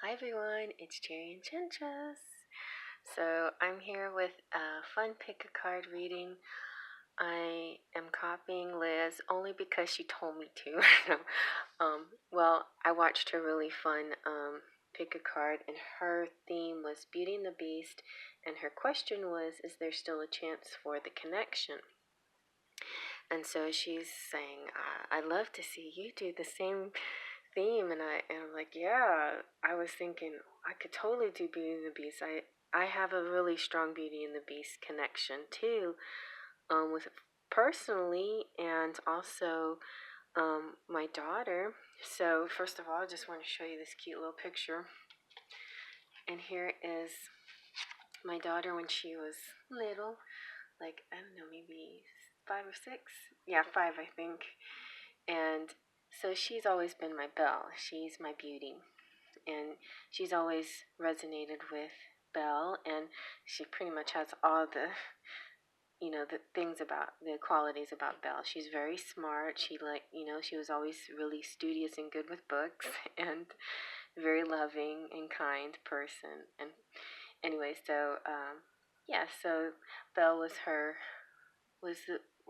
Hi everyone, it's cherryenchantress. So I'm here with a fun pick a card reading. I am copying Liz only because she told me to. Well, I watched her really fun pick a card, and her theme was Beauty and the Beast, and her question was, is there still a chance for the connection? And so she's saying, I'd love to see you do the same theme. And I'm like, yeah, I was thinking I could totally do Beauty and the Beast. I have a really strong Beauty and the Beast connection too, with personally and also my daughter. So first of all, I just want to show you this cute little picture. And here is my daughter when she was little, like I don't know, maybe 5 or 6. Yeah, 5 I think. And so she's always been my Belle. She's my beauty. And she's always resonated with Belle, and she pretty much has all the the things about the qualities about Belle. She's very smart. She was always really studious and good with books and very loving and kind person. And anyway, so yeah, so Belle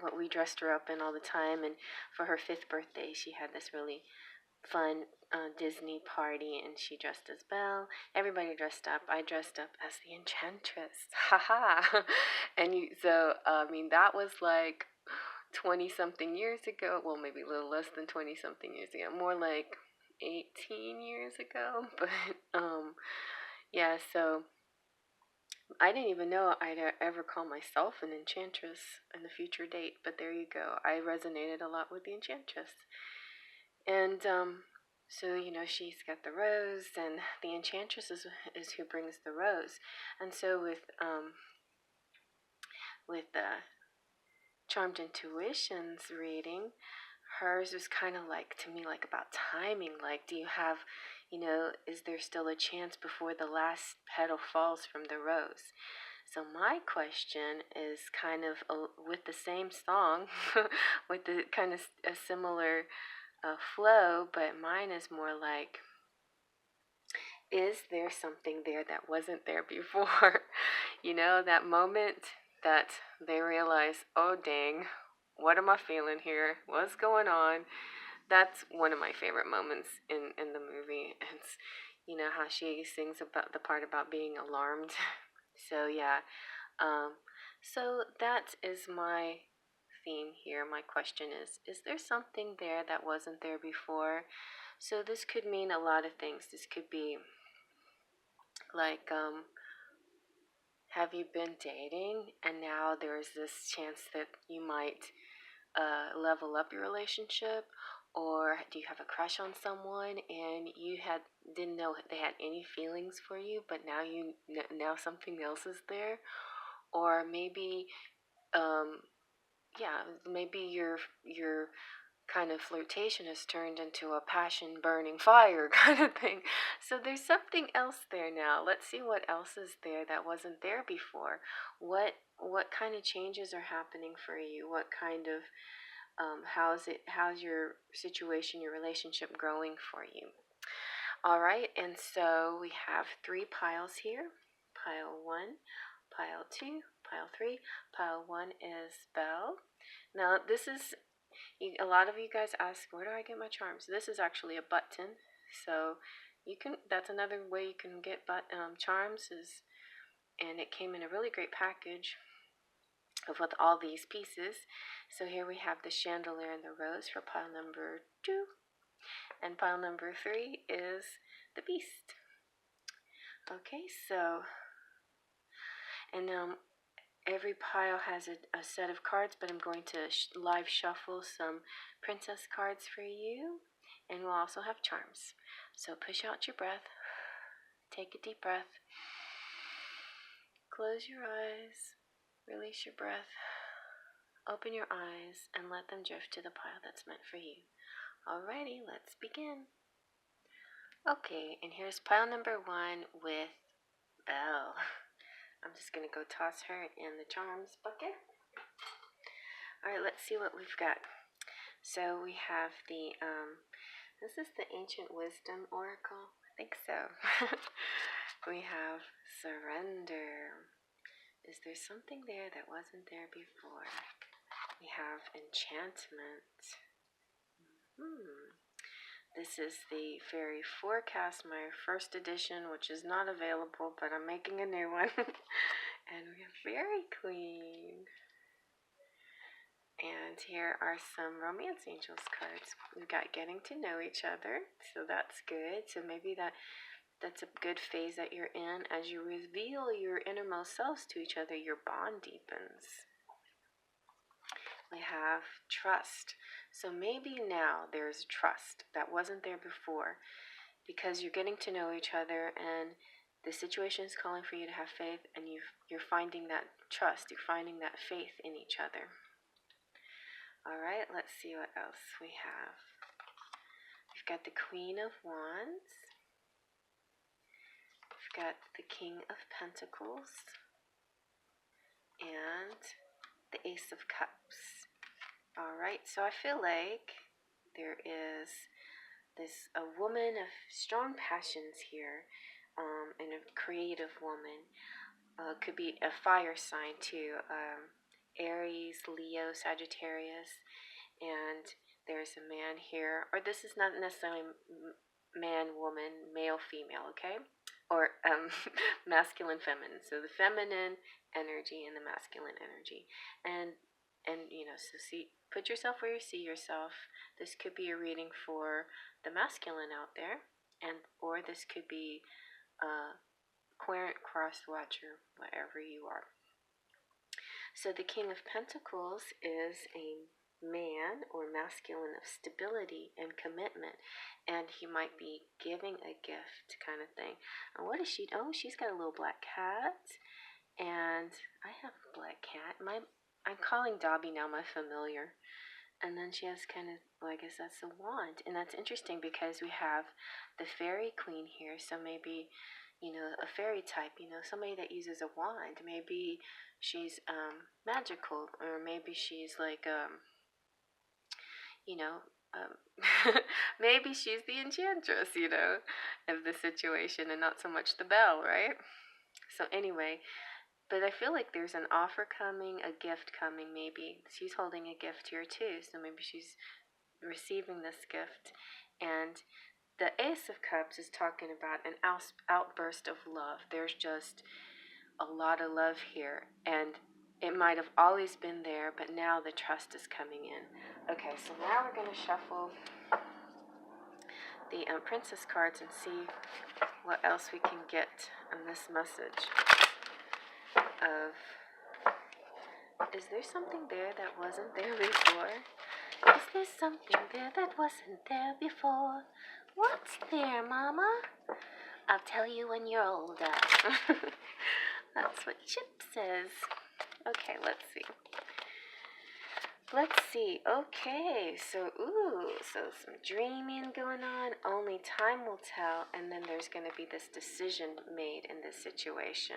what we dressed her up in all the time. And for her 5th birthday, she had this really fun Disney party, and she dressed as Belle. Everybody dressed up. I dressed up as the Enchantress. Haha. That was like 20 something years ago. Well, maybe a little less than 20 something years ago. More like 18 years ago. But yeah, so I didn't even know I'd ever call myself an Enchantress in the future date. But there you go. I resonated a lot with the Enchantress. And so she's got the rose, and the Enchantress is who brings the rose. And so with the Charmed Intuitions reading, hers was kind of like, to me, like about timing. Like, do you have, is there still a chance before the last petal falls from the rose? So my question is kind of with the same song, with the kind of a similar flow, but mine is more like, is there something there that wasn't there before? That moment that they realize, oh dang, what am I feeling here? What's going on? That's one of my favorite moments in the movie. It's, how she sings about the part about being alarmed. So yeah, so that is my theme here. My question is there something there that wasn't there before? So this could mean a lot of things. This could be like, have you been dating and now there's this chance that you might level up your relationship? Or do you have a crush on someone and you didn't know they had any feelings for you, but now something else is there? Or maybe maybe your kind of flirtation has turned into a passion burning fire kind of thing. So there's something else there now. Let's see what else is there that wasn't there before. What kind of changes are happening for you? What kind of how's your situation, your relationship growing for you? All right, and so we have 3 piles here. Pile 1, pile 2, pile 3. Pile 1 is Belle. Now this is, a lot of you guys ask, where do I get my charms? This is actually a button, so that's another way you can get charms and it came in a really great package with all these pieces. So here we have the Chandelier and the Rose for pile number 2, and pile number 3 is the Beast. Okay, so, and every pile has a set of cards, but I'm going to live shuffle some princess cards for you, and we'll also have charms. So push out your breath, take a deep breath, close your eyes, release your breath, open your eyes, and let them drift to the pile that's meant for you. Alrighty, let's begin. Okay, and here's pile number 1 with Belle. I'm just going to go toss her in the charms bucket. Alright, let's see what we've got. So we have this is the Ancient Wisdom Oracle. I think so. We have surrender. Is there something there that wasn't there before? We have enchantment. This is the Fairy Forecast, my first edition, which is not available, but I'm making a new one. And we have Fairy Queen. And here are some Romance Angels cards. We've got Getting to Know Each Other, so that's good. So maybe that's a good phase that you're in. As you reveal your innermost selves to each other, your bond deepens. We have trust. So maybe now there's trust that wasn't there before because you're getting to know each other and the situation is calling for you to have faith, and you're finding that trust, you're finding that faith in each other. All right, let's see what else we have. We've got the Queen of Wands. We've got the King of Pentacles and the Ace of Cups. All right, so I feel like there is a woman of strong passions here, and a creative woman. Could be a fire sign too, Aries, Leo, Sagittarius, and there's a man here, or this is not necessarily man, woman, male, female, okay? Or masculine, feminine. So the feminine energy and the masculine energy. And so put yourself where you see yourself. This could be a reading for the masculine out there, or this could be querent, cross watcher, whatever you are. So the King of Pentacles is a man or masculine of stability and commitment, and he might be giving a gift kind of thing. And what is she? Oh, she's got a little black cat, and I have a black cat. I'm calling Dobby now my familiar. And then she has kind of, well, I guess that's a wand. And that's interesting because we have the Fairy Queen here. So maybe, a fairy type, somebody that uses a wand. Maybe she's magical, or maybe she's like, maybe she's the Enchantress, of the situation, and not so much the Belle, right? So anyway, but I feel like there's an offer coming, a gift coming, maybe. She's holding a gift here too, so maybe she's receiving this gift. And the Ace of Cups is talking about an outburst of love. There's just a lot of love here, and it might have always been there, but now the trust is coming in. Okay, so now we're going to shuffle the Princess cards and see what else we can get in this message of, is there something there that wasn't there before? Is there something there that wasn't there before? What's there, Mama? I'll tell you when you're older. That's what Chip says. Okay, let's see. Okay, so some dreaming going on. Only time will tell, and then there's going to be this decision made in this situation.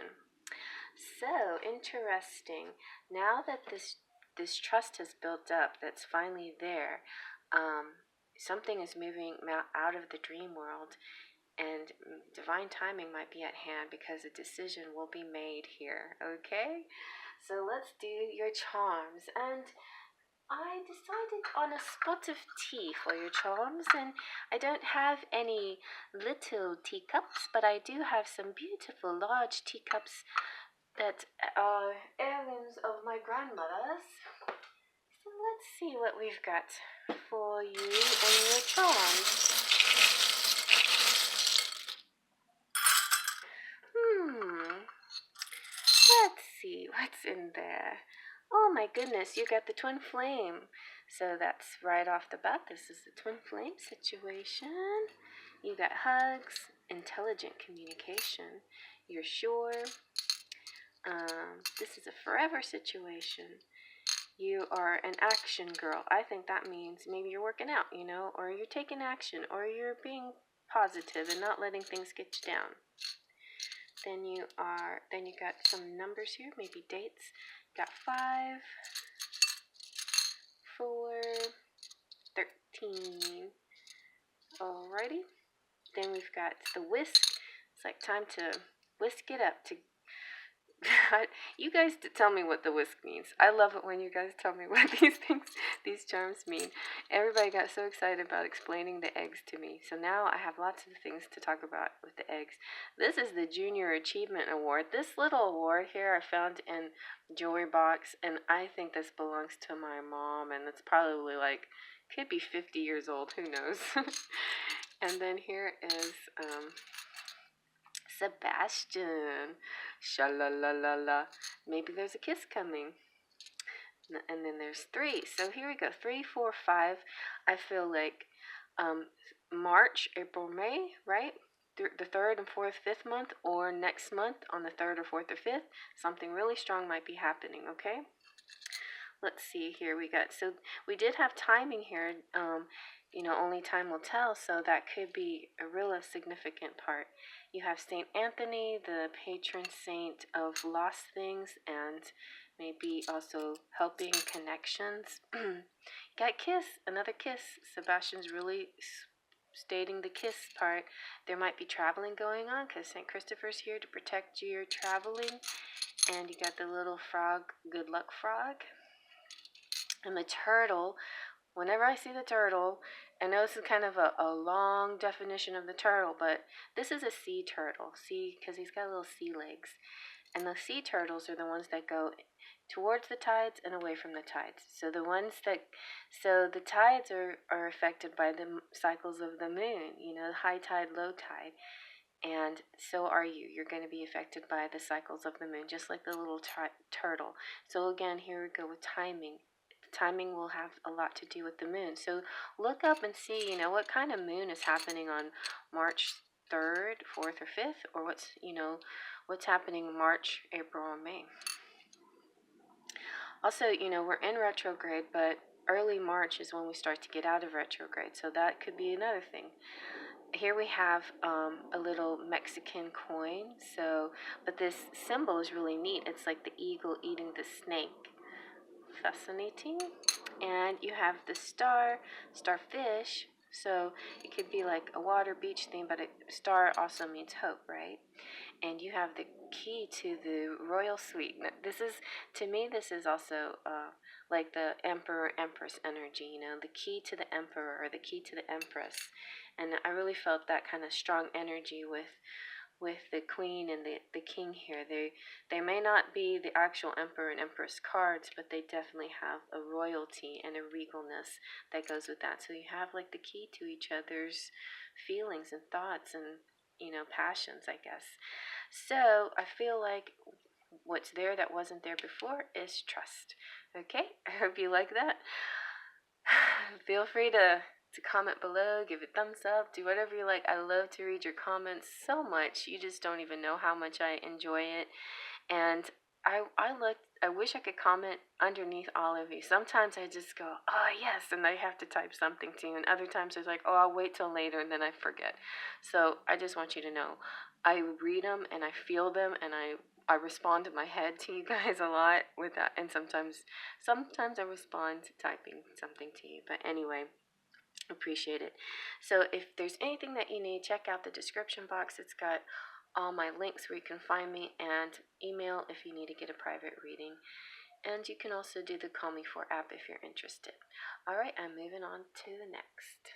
So interesting. Now that this trust has built up, that's finally there, something is moving out of the dream world, and divine timing might be at hand because a decision will be made here. Okay, so let's do your charms. And I decided on a spot of tea for your charms, and I don't have any little teacups, but I do have some beautiful large teacups that are heirlooms of my grandmother's. So let's see what we've got for you and your charms. Let's see what's in there. Oh my goodness, you got the twin flame. So that's right off the bat. This is the twin flame situation. You got hugs, intelligent communication. You're sure. This is a forever situation. You are an action girl. I think that means maybe you're working out, or you're taking action, or you're being positive and not letting things get you down. Then you got some numbers here, maybe dates. Got 5, 4, 13. Alrighty. Then we've got the whisk. It's like time to whisk it up to you guys tell me what the whisk means. I love it when you guys tell me what these terms mean. Everybody got so excited about explaining the eggs to me. So now I have lots of things to talk about with the eggs. This is the Junior Achievement Award. This little award here I found in jewelry box, and I think this belongs to my mom, and it's probably like, could be 50 years old, who knows. And then here is Sebastian. Sha-la-la-la-la. Maybe there's a kiss coming. And then there's 3. So here we go. 3, 4, 5. I feel like March, April, May, right? The 3rd and 4th, 5th month, or next month on the 3rd or 4th or 5th. Something really strong might be happening, okay? Let's see here. So we did have timing here. Only time will tell, so that could be a real significant part. You have Saint Anthony, the patron saint of lost things, and maybe also helping connections. You got kiss, another kiss. Sebastian's really stating the kiss part. There might be traveling going on because St. Christopher's here to protect your traveling. And you got the little frog, good luck frog. And the turtle, whenever I see the turtle, I know this is kind of a long definition of the turtle, but this is a sea turtle. See, because he's got little sea legs. And the sea turtles are the ones that go towards the tides and away from the tides. So the tides are affected by the cycles of the moon, high tide, low tide. And so are you. You're going to be affected by the cycles of the moon, just like the little turtle. So again, here we go with timing. Timing will have a lot to do with the moon. So look up and see, what kind of moon is happening on March 3rd, 4th, or 5th, or what's happening March, April, or May. Also, we're in retrograde, but early March is when we start to get out of retrograde. So that could be another thing. Here we have a little Mexican coin. But this symbol is really neat. It's like the eagle eating the snake. Fascinating. And you have the starfish. So it could be like a water beach theme, but a star also means hope, right? And you have the key to the royal suite. To me, this is also like the emperor empress energy. The key to the emperor or the key to the empress. And I really felt that kind of strong energy with the queen and the king here. They may not be the actual emperor and empress cards, but they definitely have a royalty and a regalness that goes with that. So you have like the key to each other's feelings and thoughts and passions, I guess. So I feel like what's there that wasn't there before is trust. Okay, I hope you like that. Feel free to comment below, give a thumbs up, do whatever you like. I love to read your comments so much. You just don't even know how much I enjoy it. And I wish I could comment underneath all of you. Sometimes I just go, oh yes, and I have to type something to you. And other times it's like, oh, I'll wait till later, and then I forget. So I just want you to know, I read them and I feel them, and I respond in my head to you guys a lot with that. And sometimes I respond to typing something to you. But anyway, appreciate it. So if there's anything that you need, check out the description box. It's got all my links where you can find me, and email if you need to get a private reading. And you can also do the Call Me For app if you're interested. Alright, I'm moving on to the next.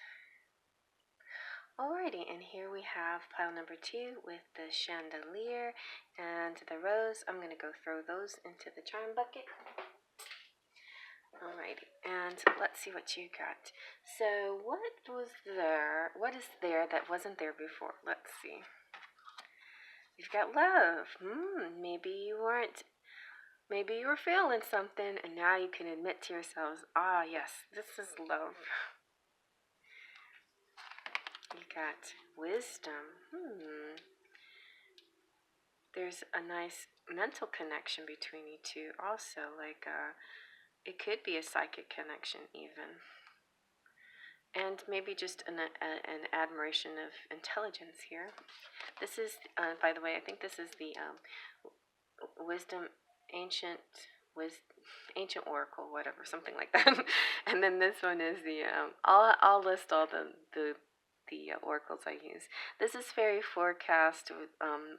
Alrighty, and here we have pile number 2 with the Chandelier and the Rose. I'm going to go throw those into the charm bucket. Alrighty, and let's see what you got. So what is there that wasn't there before? Let's see. You've got love. Maybe you were feeling something, and now you can admit to yourselves, yes, this is love. You got wisdom. There's a nice mental connection between you two also, like it could be a psychic connection even. And maybe just an admiration of intelligence here. This is, by the way, I think this is the wisdom, ancient oracle, whatever, something like that. And then this one is the I'll list all the the oracles I use. This is Fairy Forecast,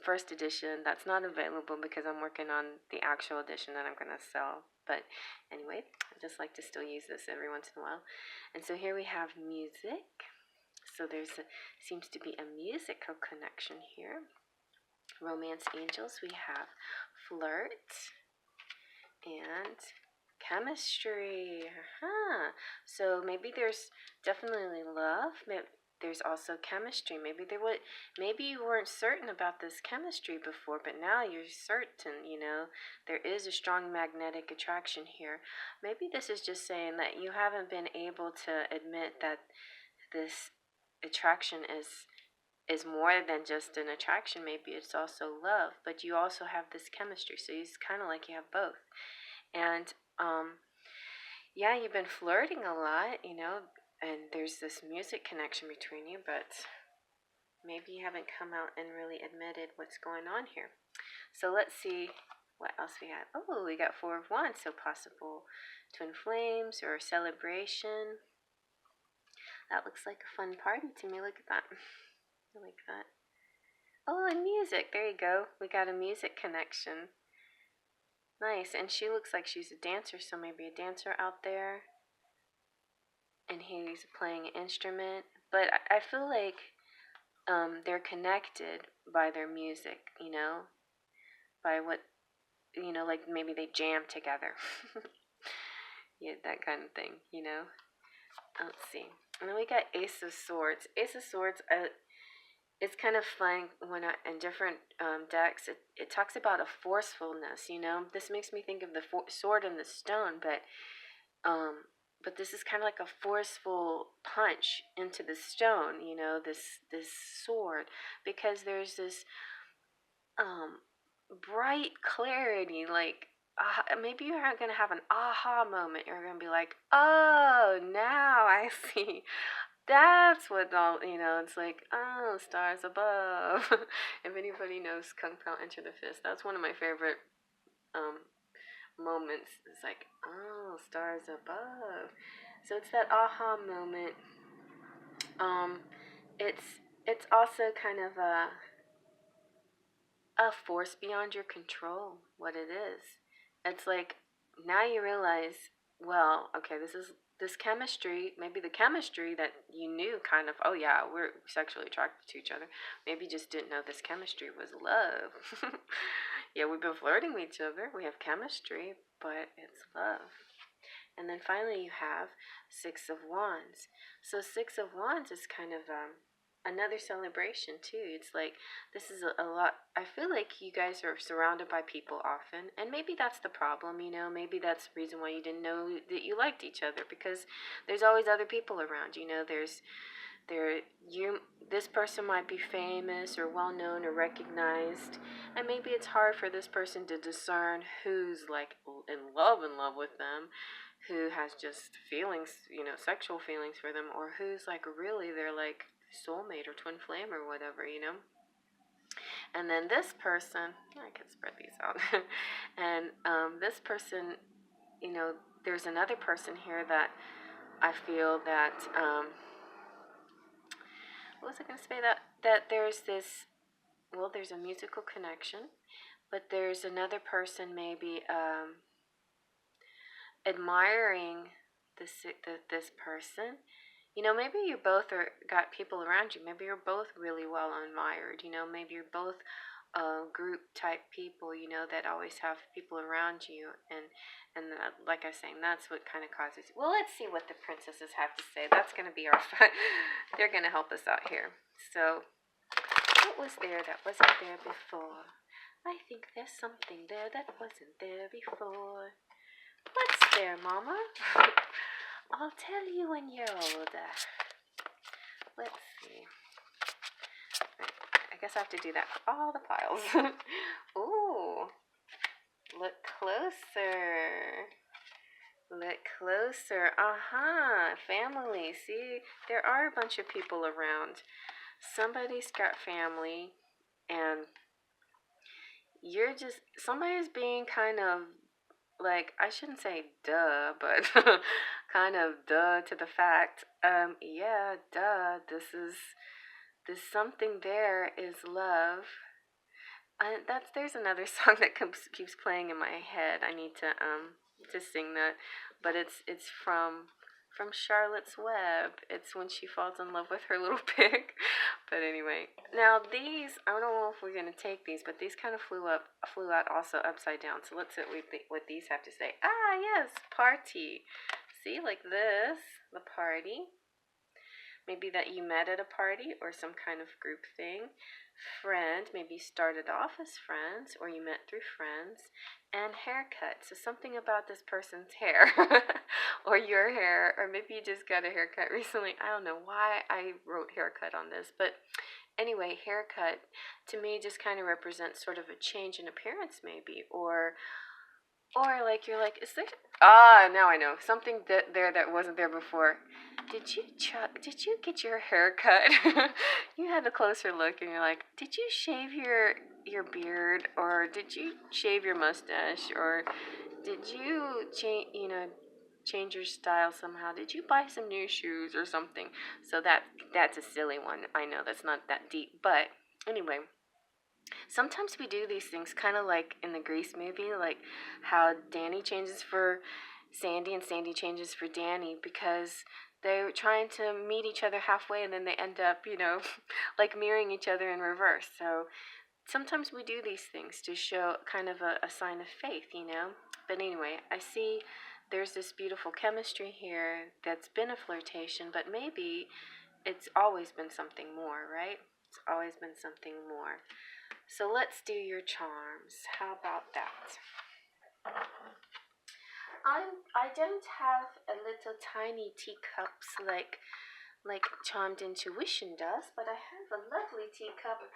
first edition. That's not available because I'm working on the actual edition that I'm going to sell. But anyway, I just like to still use this every once in a while. And so here we have music. So seems to be a musical connection here. Romance angels, we have flirt and chemistry. So maybe there's definitely love. There's also chemistry. Maybe you weren't certain about this chemistry before, but now you're certain. There is a strong magnetic attraction here. Maybe this is just saying that you haven't been able to admit that this attraction is more than just an attraction. Maybe it's also love, but you also have this chemistry. So it's kind of like you have both. And yeah, you've been flirting a lot, and there's this music connection between you, but maybe you haven't come out and really admitted what's going on here. So let's see what else we have. Oh, we got 4 of Wands, so possible twin flames or celebration. That looks like a fun party to me. Look at that. I like that. Oh, and music. There you go. We got a music connection. Nice. And she looks like she's a dancer, so maybe a dancer out there. And he's playing an instrument. But I feel like they're connected by their music, by what, like maybe they jam together. Yeah, that kind of thing, Let's see. And then we got Ace of Swords. Ace of Swords, it's kind of fun when in different decks, it talks about a forcefulness, This makes me think of the sword and the stone, but this is kind of like a forceful punch into the stone, this sword, because there's this bright clarity, like maybe you're going to have an aha moment. You're going to be like, oh, now I see. That's what all, it's like, oh, stars above. If anybody knows Kung Pao Enter the Fist, that's one of my favorite moments. It's like, oh, stars above. So it's that aha moment. It's also kind of a force beyond your control, what it is. It's like, now you realize, well, okay, this chemistry, maybe the chemistry that you knew kind of, oh yeah, we're sexually attracted to each other. Maybe you just didn't know this chemistry was love. Yeah, we've been flirting with each other. We have chemistry, but it's love. And then finally you have 6 of Wands. So 6 of Wands is kind of another celebration too. It's like, this is a lot. I feel like you guys are surrounded by people often, and maybe that's the problem, maybe that's the reason why you didn't know that you liked each other, because there's always other people around. This person might be famous or well known or recognized, and maybe it's hard for this person to discern who's like in love with them, who has just feelings, sexual feelings for them, or who's like really they're like soulmate or twin flame or whatever, And then this person, I can spread these out, and this person, there's another person here that I feel that, what was I going to say, that there's this, well, there's a musical connection, but there's another person maybe admiring this person. Maybe you both got people around you. Maybe you're both really well admired. Maybe you're both group type people. That always have people around you, and like I was saying, that's what kind of causes. Well, let's see what the princesses have to say. That's going to be our fun. They're going to help us out here. So, what was there that wasn't there before? I think there's something there that wasn't there before. What's there, Mama? I'll tell you when you're older. Let's see. I guess I have to do that for all the piles. Ooh. Look closer. Look closer. Family. See, there are a bunch of people around. Somebody's got family, and somebody's being kind of, like, I shouldn't say duh, but kind of duh to the fact. Yeah, duh. This something there is love. There's another song that keeps playing in my head. I need to sing that, but it's from Charlotte's Web. It's when she falls in love with her little pig. But anyway, now these, I don't know if we're gonna take these, but these kind of flew out also upside down. So let's see what these have to say. Ah, yes, party. See, like this, the party. Maybe that you met at a party or some kind of group thing. Friend, maybe you started off as friends or you met through friends. And haircut, so something about this person's hair or your hair, or maybe you just got a haircut recently. I don't know why I wrote haircut on this, but anyway, haircut to me just kind of represents sort of a change in appearance maybe, or like you're like, is there? Ah, now I know something that wasn't there before. Did you get your hair cut? You have a closer look, and you're like, did you shave your beard, or did you shave your mustache, or did you change your style somehow? Did you buy some new shoes or something? So that's a silly one. I know that's not that deep, but anyway. Sometimes we do these things kind of like in the Grease movie, like how Danny changes for Sandy and Sandy changes for Danny because they're trying to meet each other halfway and then they end up, like mirroring each other in reverse. So sometimes we do these things to show kind of a sign of faith. But anyway, I see there's this beautiful chemistry here that's been a flirtation, but maybe it's always been something more, right? It's always been something more. So let's do your charms. How about that? I don't have a little tiny teacups like Charmed Intuition does, but I have a lovely teacup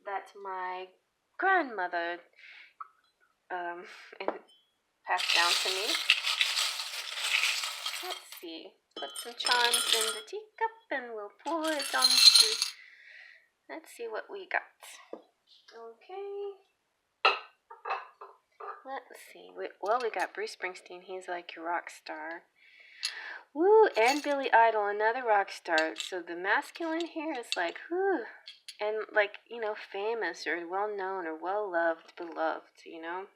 that my grandmother and passed down to me. Let's see. Put some charms in the teacup and we'll pour it onto. Let's see what we got. Okay. Let's see. We got Bruce Springsteen. He's like your rock star. Woo! And Billy Idol, another rock star. So the masculine here is like, whoo. And like, famous or well known or well loved, beloved, And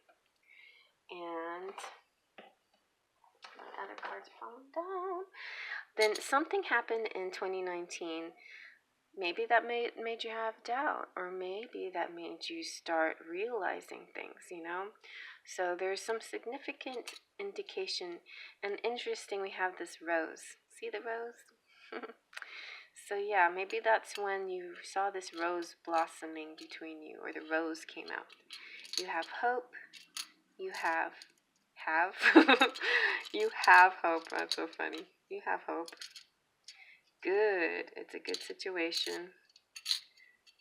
my other cards are falling down. Then something happened in 2019. Maybe that made you have doubt, or maybe that made you start realizing things, So there's some significant indication, and interesting we have this rose. See the rose? So yeah, maybe that's when you saw this rose blossoming between you, or the rose came out. You have hope. You have you have hope. That's so funny. You have hope. Good. It's a good situation.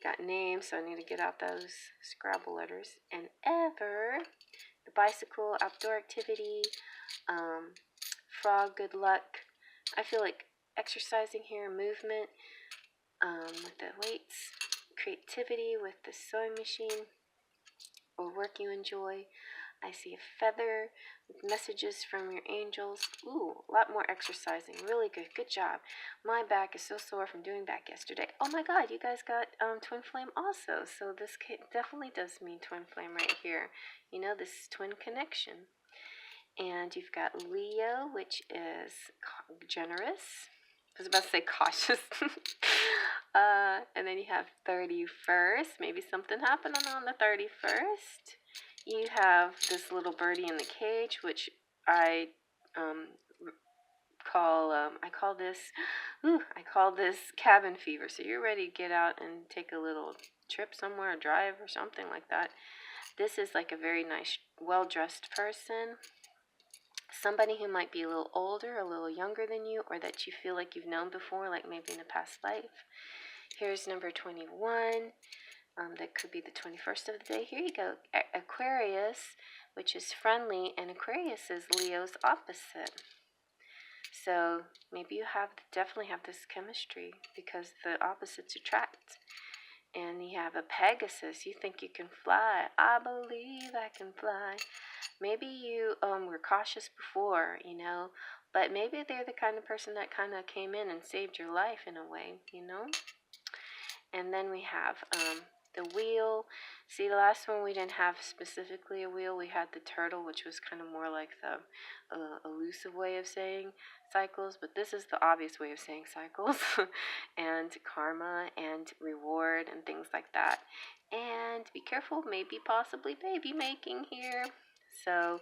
Got names, so I need to get out those Scrabble letters. And ever. The bicycle, outdoor activity, frog, good luck. I feel like exercising here, movement, with the weights, creativity with the sewing machine, or work you enjoy. I see a feather with messages from your angels. Ooh, a lot more exercising. Really good. Good job. My back is so sore from doing back yesterday. Oh my God, you guys got twin flame also. So this definitely does mean twin flame right here. This twin connection. And you've got Leo, which is generous. I was about to say cautious. And then you have 31st. Maybe something happened on the 31st. You have this little birdie in the cage, which I call this cabin fever. So you're ready to get out and take a little trip somewhere, drive or something like that. This is like a very nice, well-dressed person. Somebody who might be a little older, a little younger than you, or that you feel like you've known before, like maybe in a past life. Here's number 21. That could be the 21st of the day. Here you go. Aquarius, which is friendly, and Aquarius is Leo's opposite. So maybe you definitely have this chemistry because the opposites attract. And you have a Pegasus. You think you can fly. I believe I can fly. Maybe you were cautious before, But maybe they're the kind of person that kind of came in and saved your life in a way, you know? And then we have the wheel. See, the last one we didn't have specifically a wheel. We had the turtle, which was kind of more like the elusive way of saying cycles, but this is the obvious way of saying cycles, and karma and reward and things like that. And be careful, maybe possibly baby making here. So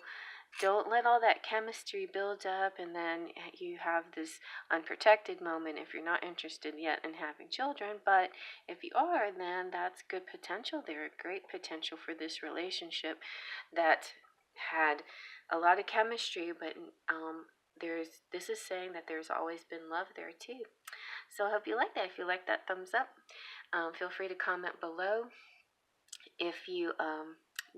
don't let all that chemistry build up and then you have this unprotected moment if you're not interested yet in having children. But if you are, then that's good potential there, great potential for this relationship that had a lot of chemistry, but this is saying that there's always been love there too. So I hope you like that. If you like that, thumbs up. Feel free to comment below. If you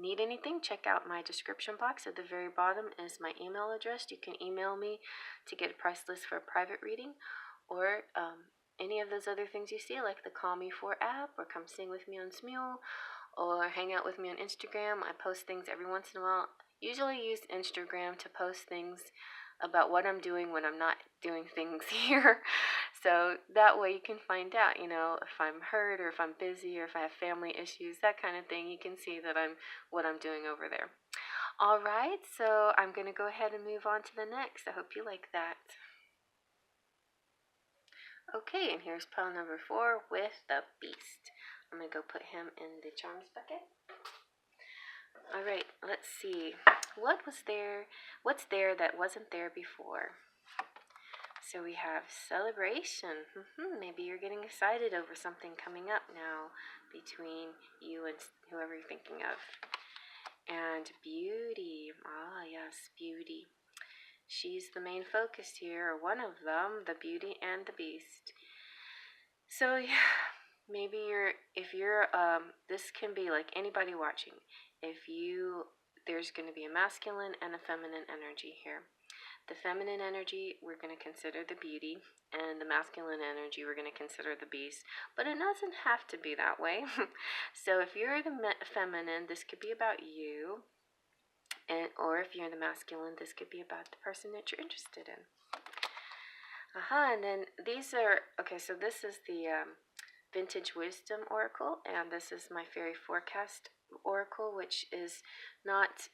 need anything, check out my description box. At the very bottom is my email address. You can email me to get a price list for a private reading, or any of those other things you see, like the Call Me For app, or come sing with me on Smule, or hang out with me on Instagram. I post things every once in a while. Usually use Instagram to post things about what I'm doing when I'm not doing things here. So that way you can find out, if I'm hurt or if I'm busy or if I have family issues, that kind of thing. You can see that what I'm doing over there. All right, so I'm going to go ahead and move on to the next. I hope you like that. Okay, and here's pile number 4 with the Beast. I'm going to go put him in the charms bucket. All right, let's see. What's there that wasn't there before? So we have celebration. Maybe you're getting excited over something coming up now between you and whoever you're thinking of. And beauty. Ah, yes, beauty. She's the main focus here, or one of them, the Beauty and the Beast. So yeah, maybe this can be like anybody watching. There's going to be a masculine and a feminine energy here. The feminine energy, we're going to consider the beauty, and the masculine energy, we're going to consider the beast. But it doesn't have to be that way. So if you're the feminine, this could be about you, or if you're the masculine, this could be about the person that you're interested in. And then so this is the Vintage Wisdom Oracle, and this is my Fairy Forecast Oracle, which is not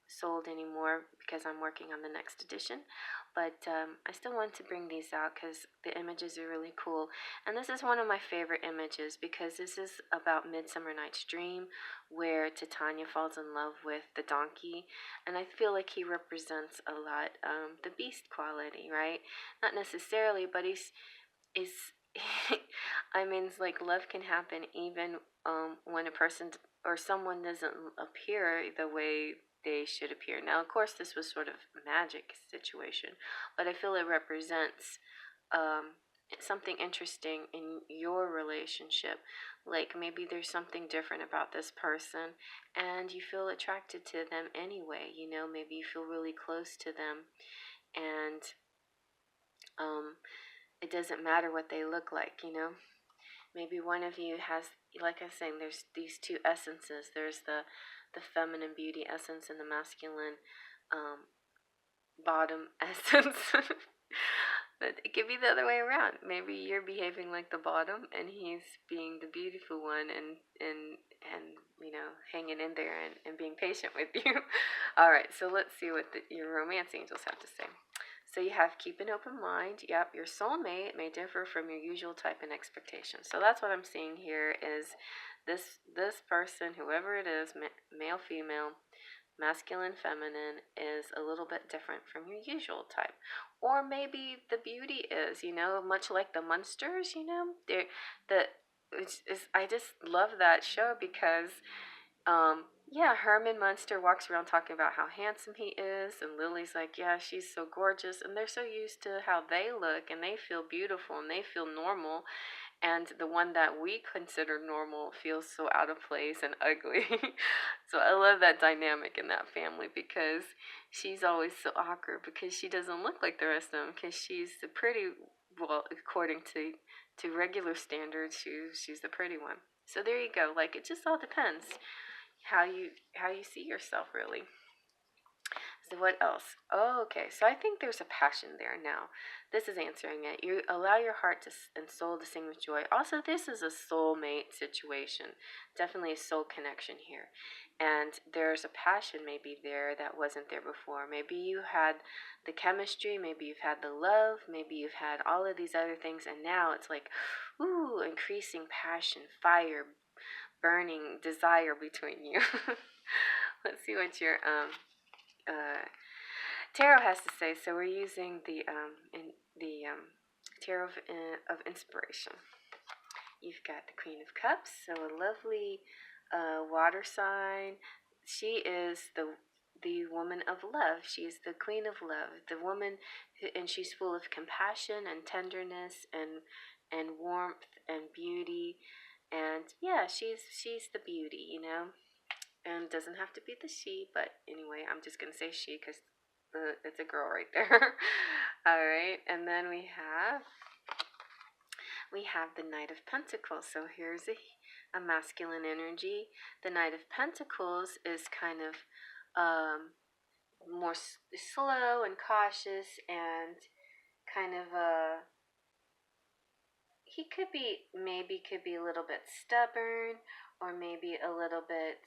sold anymore because I'm working on the next edition, but I still want to bring these out because the images are really cool. And this is one of my favorite images because this is about Midsummer Night's Dream, where Titania falls in love with the donkey, and I feel like he represents a lot the beast quality, right? Not necessarily, but he's I mean, it's like love can happen even when a person or someone doesn't appear the way they should appear. Now, of course, this was sort of a magic situation, but I feel it represents something interesting in your relationship. Like maybe there's something different about this person and you feel attracted to them anyway. Maybe you feel really close to them, and it doesn't matter what they look like. Maybe one of you has, like I was saying, there's these two essences. There's the feminine beauty essence and the masculine bottom essence. But it could be the other way around. Maybe you're behaving like the bottom and he's being the beautiful one and hanging in there and being patient with you. All right, so let's see what your romance angels have to say. So you have keep an open mind. Yep, your soulmate may differ from your usual type and expectation. So that's what I'm seeing here is this person, whoever it is, male, female, masculine, feminine, is a little bit different from your usual type. Or maybe the beauty is, much like the Munsters, I just love that show because Herman Munster walks around talking about how handsome he is, and Lily's like, yeah, she's so gorgeous, and they're so used to how they look, and they feel beautiful, and they feel normal, and the one that we consider normal feels so out of place and ugly. So I love that dynamic in that family because she's always so awkward because she doesn't look like the rest of them because she's the pretty, well, according to regular standards, she's the pretty one. So there you go. Like, it just all depends how you see yourself, really. So what else? Oh, okay. So I think there's a passion there now. This is answering it. You allow your heart and soul to sing with joy. Also, this is a soulmate situation. Definitely a soul connection here. And there's a passion maybe there that wasn't there before. Maybe you had the chemistry, maybe you've had the love, maybe you've had all of these other things, and now it's like, ooh, increasing passion, fire, burning desire between you. Let's see what your tarot has to say. So we're using the tarot of inspiration. You've got the Queen of Cups, so a lovely water sign. She is the woman of love. She's the queen of love, the woman, and she's full of compassion and tenderness and warmth and beauty. And yeah, she's the beauty, you know. And doesn't have to be the she, but anyway, I'm just gonna say she because it's a girl right there. All right, and then we have the Knight of Pentacles. So here's a masculine energy. The Knight of Pentacles is kind of more slow and cautious, and kind of he could be a little bit stubborn, or maybe a little bit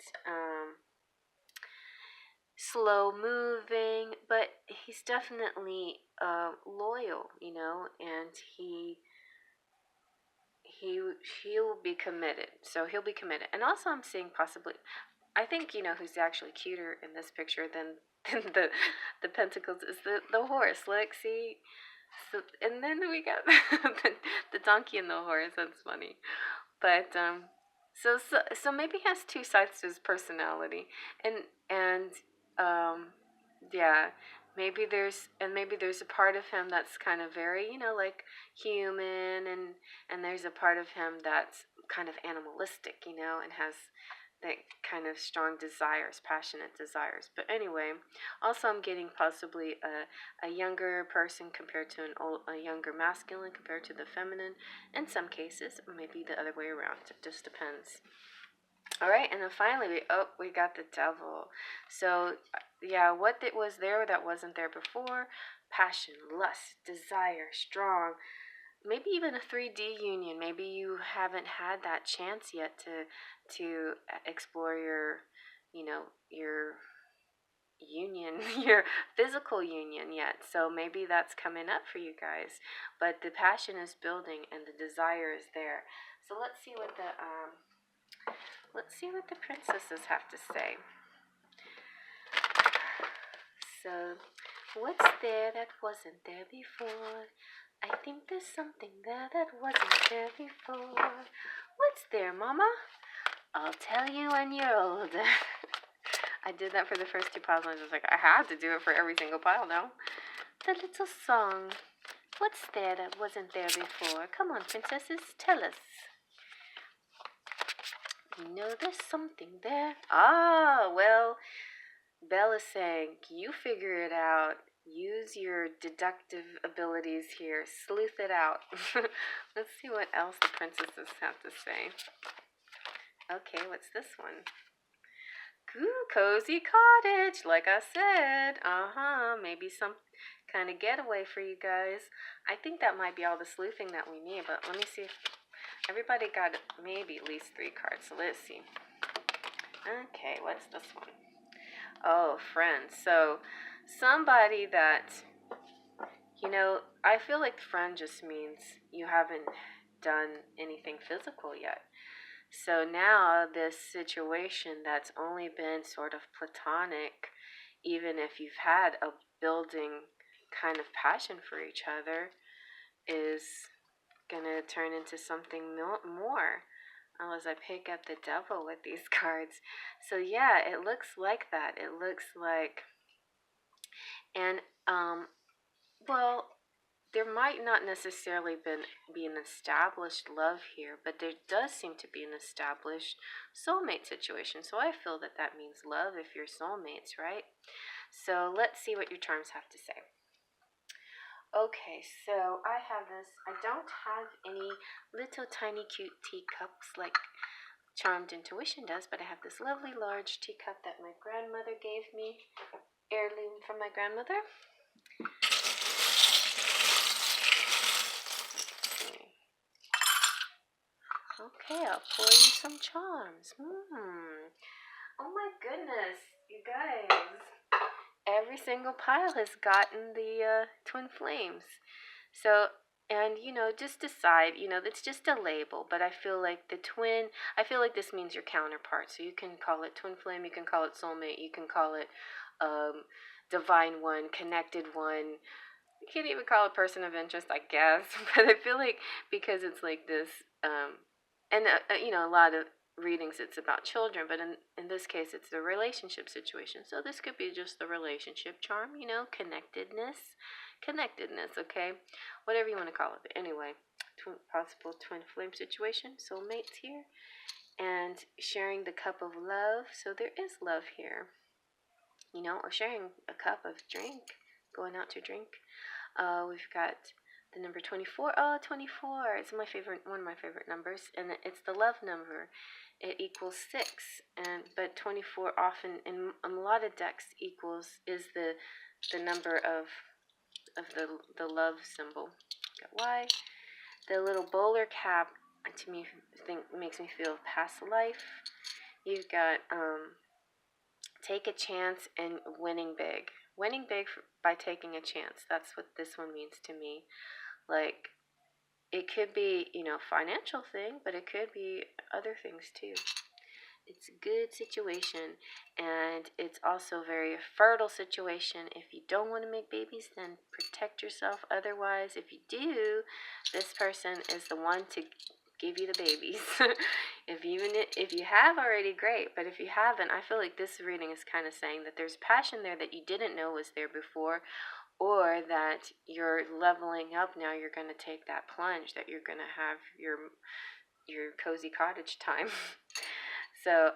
slow moving, but he's definitely loyal, you know, and he he'll be committed. So he'll be committed. And also I'm seeing possibly, I think, you know, who's actually cuter in this picture than the pentacles is the horse. Look, see. So, and then we got the donkey and the horse. That's funny. But so maybe he has two sides to his personality, and um yeah, maybe there's a part of him that's kind of very, you know, like human, and there's a part of him that's kind of animalistic, you know, and has that kind of strong desires, passionate desires. But anyway, also I'm getting possibly a younger person compared to a younger masculine compared to the feminine. In some cases, maybe the other way around. It just depends. All right, and then finally we got the devil. So yeah, what it was there that wasn't there before: passion, lust, desire, strong. Maybe even a 3D union. Maybe you haven't had that chance yet to explore your, you know, your union, your physical union yet. So maybe that's coming up for you guys. But the passion is building and the desire is there. So let's see what the princesses have to say. So, what's there that wasn't there before? I think there's something there that wasn't there before. What's there, Mama? I'll tell you when you're older. I did that for the first two piles, and I was just like, I had to do it for every single pile now. The little song. What's there that wasn't there before? Come on, princesses, tell us. You know there's something there. Ah, well, Belle is saying, you figure it out. Use your deductive abilities here. Sleuth it out. Let's see what else the princesses have to say. Okay, what's this one? Ooh, cozy cottage, like I said. Maybe some kind of getaway for you guys. I think that might be all the sleuthing that we need, but let me see if everybody got maybe at least 3 cards. So let's see. Okay, what's this one? Oh, friend. So somebody that, you know, I feel like friend just means you haven't done anything physical yet. So now this situation that's only been sort of platonic, even if you've had a building kind of passion for each other, is gonna turn into something more. Unless I pick up the devil with these cards. So yeah, it looks like that. It looks like, and well, there might not necessarily be an established love here, but there does seem to be an established soulmate situation. So I feel that that means love if you're soulmates, right? So let's see what your charms have to say. Okay, so I have this. I don't have any little tiny cute teacups like Charmed Intuition does, but I have this lovely large teacup that my grandmother gave me. heirloom from my grandmother. Okay, I'll pour you some charms. Oh my goodness, you guys. Every single pile has gotten the twin flames. So, and just decide, it's just a label, but I feel like I feel like this means your counterpart. So you can call it twin flame, you can call it soulmate, you can call it divine one, connected one. You can't even call it person of interest, I guess. But I feel like because it's like this, and a lot of readings it's about children, but in this case it's the relationship situation. So this could be just the relationship charm, connectedness, okay, whatever you want to call it. But anyway, possible twin flame situation, soulmates here, and sharing the cup of love. So there is love here, or sharing a cup of drink, going out to drink. We've got the number 24. Oh, 24. It's one of my favorite numbers, and it's the love number. It equals 6, but 24 often in a lot of decks is the number of the love symbol. Got Y. The little bowler cap to me makes me feel past life. You've got take a chance and winning big. Winning big by taking a chance. That's what this one means to me. Like, it could be, financial thing, but it could be other things too. It's a good situation, and it's also a very fertile situation. If you don't want to make babies, then protect yourself. Otherwise, if you do, this person is the one to give you the babies. If you have already, great. But if you haven't, I feel like this reading is kind of saying that there's passion there that you didn't know was there before, or that you're leveling up now. You're going to take that plunge, that you're going to have your cozy cottage time. So,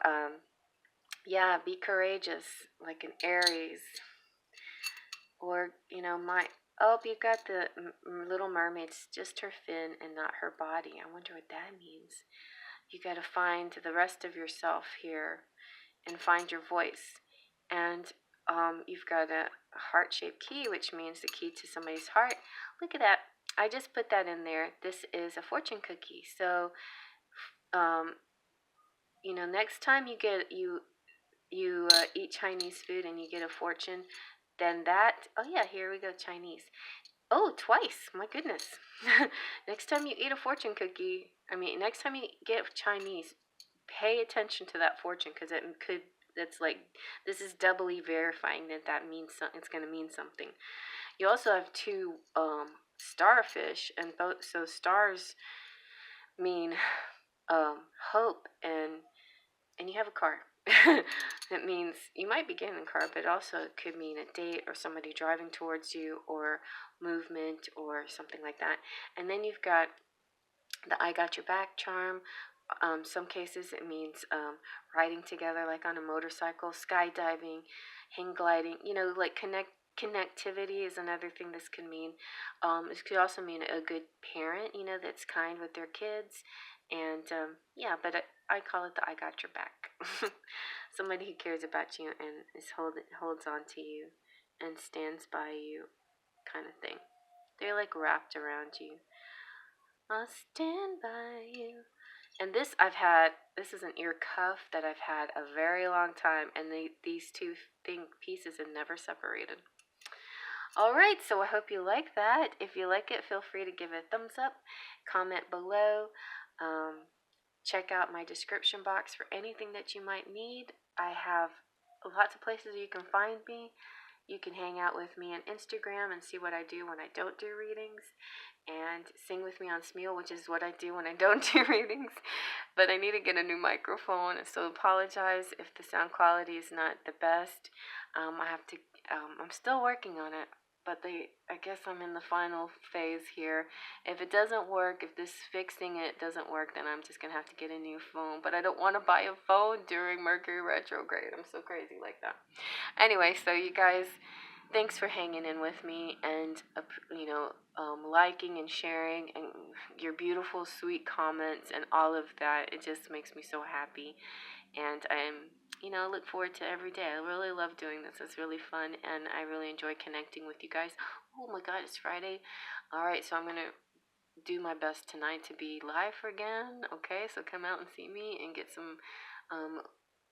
yeah, be courageous, like an Aries. Or, you've got the Little Mermaid's just her fin and not her body. I wonder what that means. You got to find the rest of yourself here and find your voice. And you've got a heart-shaped key, which means the key to somebody's heart. Look at that. I just put that in there. This is a fortune cookie. So, next time you eat Chinese food and you get a fortune, then here we go, Chinese. Oh, twice. My goodness. Next time you eat a fortune cookie, next time you get Chinese, pay attention to that fortune, because it's like, this is doubly verifying that means it's going to mean something. You also have 2 starfish, and both, so stars mean hope, and you have a car. It means you might be getting a car, but also it could mean a date or somebody driving towards you, or movement or something like that. And then you've got the I got your back charm. Some cases it means riding together, like on a motorcycle, skydiving, hang gliding. Like connectivity is another thing this could mean. This could also mean a good parent, that's kind with their kids. And but I call it the I got your back. Somebody who cares about you and holds on to you and stands by you, kind of thing. They're like wrapped around you. I'll stand by you. And this is an ear cuff that I've had a very long time, and these two pieces have never separated. All right, so I hope you like that. If you like it, feel free to give it a thumbs up, comment below, check out my description box for anything that you might need. I have lots of places you can find me. You can hang out with me on Instagram and see what I do when I don't do readings, and sing with me on Smule, which is what I do when I don't do readings. But I need to get a new microphone, so apologize if the sound quality is not the best. I'm still working on it, but I guess I'm in the final phase here. If it doesn't work, if this fixing it doesn't work, then I'm just going to have to get a new phone. But I don't want to buy a phone during Mercury retrograde. I'm so crazy like that. Anyway, so you guys, thanks for hanging in with me, and liking and sharing, and your beautiful, sweet comments and all of that. It just makes me so happy, and look forward to every day. I really love doing this. It's really fun, and I really enjoy connecting with you guys. Oh my God, it's Friday. All right, so I'm gonna do my best tonight to be live again. Okay, so come out and see me and get some um,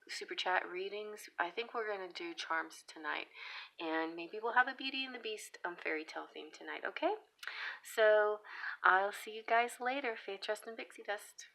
super chat readings. I think we're gonna do charms tonight, and maybe we'll have a Beauty and the Beast fairy tale theme tonight. Okay, so I'll see you guys later. Faith, Trust, and Pixie Dust.